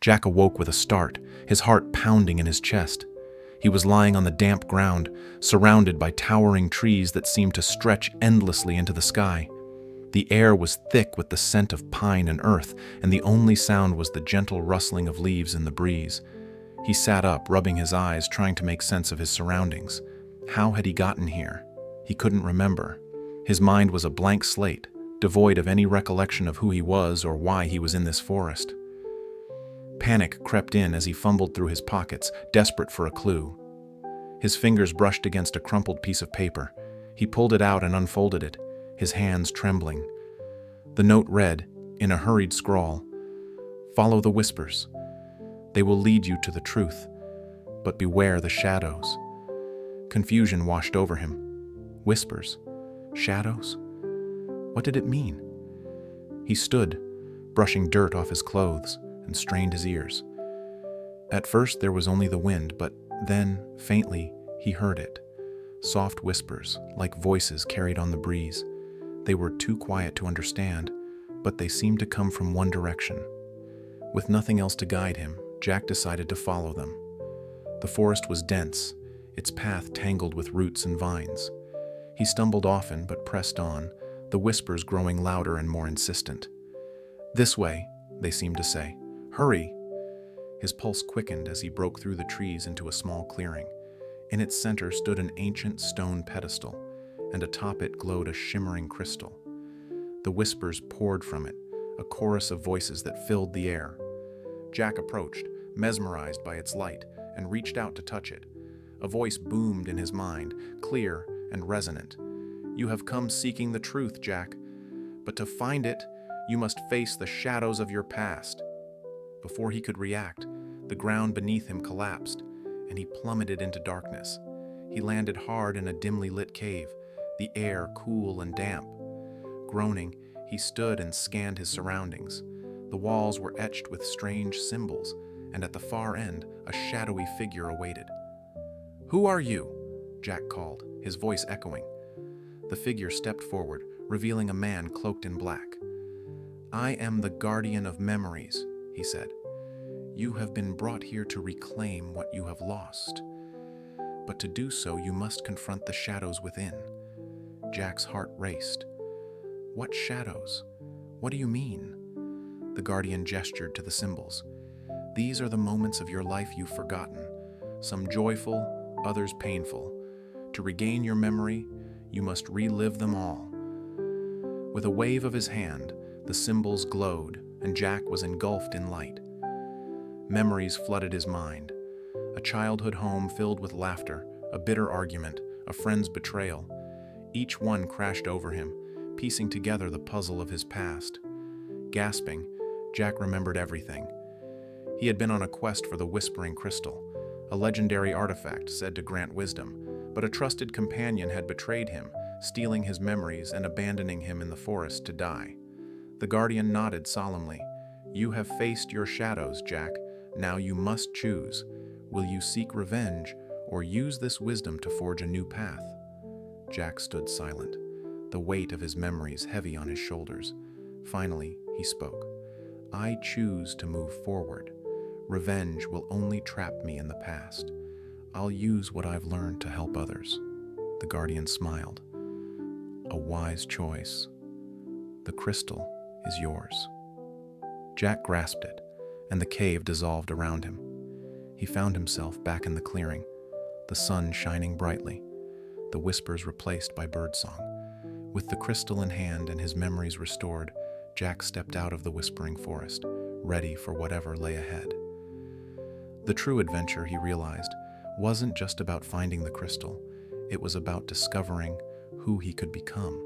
Jack awoke with a start, his heart pounding in his chest. He was lying on the damp ground, surrounded by towering trees that seemed to stretch endlessly into the sky. The air was thick with the scent of pine and earth, and the only sound was the gentle rustling of leaves in the breeze. He sat up, rubbing his eyes, trying to make sense of his surroundings. How had he gotten here? He couldn't remember. His mind was a blank slate, devoid of any recollection of who he was or why he was in this forest. Panic crept in as he fumbled through his pockets, desperate for a clue. His fingers brushed against a crumpled piece of paper. He pulled it out and unfolded it, his hands trembling. The note read, in a hurried scrawl, "Follow the whispers. They will lead you to the truth, but beware the shadows." Confusion washed over him. Whispers? Shadows? What did it mean? He stood, brushing dirt off his clothes, and strained his ears. At first there was only the wind, but then, faintly, he heard it. Soft whispers, like voices carried on the breeze. They were too quiet to understand, but they seemed to come from one direction. With nothing else to guide him, Jack decided to follow them. The forest was dense, its path tangled with roots and vines. He stumbled often, but pressed on, the whispers growing louder and more insistent. "This way," they seemed to say. "Hurry!" His pulse quickened as he broke through the trees into a small clearing. In its center stood an ancient stone pedestal, and atop it glowed a shimmering crystal. The whispers poured from it, a chorus of voices that filled the air. Jack approached, mesmerized by its light, and reached out to touch it. A voice boomed in his mind, clear and resonant. "You have come seeking the truth, Jack, but to find it, you must face the shadows of your past." Before he could react, the ground beneath him collapsed, and he plummeted into darkness. He landed hard in a dimly lit cave, the air cool and damp. Groaning, he stood and scanned his surroundings. The walls were etched with strange symbols, and at the far end, a shadowy figure awaited. "Who are you?" Jack called, his voice echoing. The figure stepped forward, revealing a man cloaked in black. "I am the guardian of memories," he said. "You have been brought here to reclaim what you have lost. But to do so, you must confront the shadows within." Jack's heart raced. "What shadows? What do you mean?" The guardian gestured to the symbols. "These are the moments of your life you've forgotten, some joyful, others painful. To regain your memory, you must relive them all." With a wave of his hand, the symbols glowed, and Jack was engulfed in light. Memories flooded his mind. A childhood home filled with laughter, a bitter argument, a friend's betrayal. Each one crashed over him, piecing together the puzzle of his past. Gasping, Jack remembered everything. He had been on a quest for the Whispering Crystal, a legendary artifact said to grant wisdom, but a trusted companion had betrayed him, stealing his memories and abandoning him in the forest to die. The guardian nodded solemnly. "You have faced your shadows, Jack. Now you must choose. Will you seek revenge or use this wisdom to forge a new path?" Jack stood silent, the weight of his memories heavy on his shoulders. Finally, he spoke. "I choose to move forward. Revenge will only trap me in the past. I'll use what I've learned to help others." The guardian smiled. "A wise choice. The crystal is yours." Jack grasped it, and the cave dissolved around him. He found himself back in the clearing, the sun shining brightly, the whispers replaced by birdsong. With the crystal in hand and his memories restored, Jack stepped out of the whispering forest, ready for whatever lay ahead. The true adventure, he realized, wasn't just about finding the crystal. It was about discovering who he could become.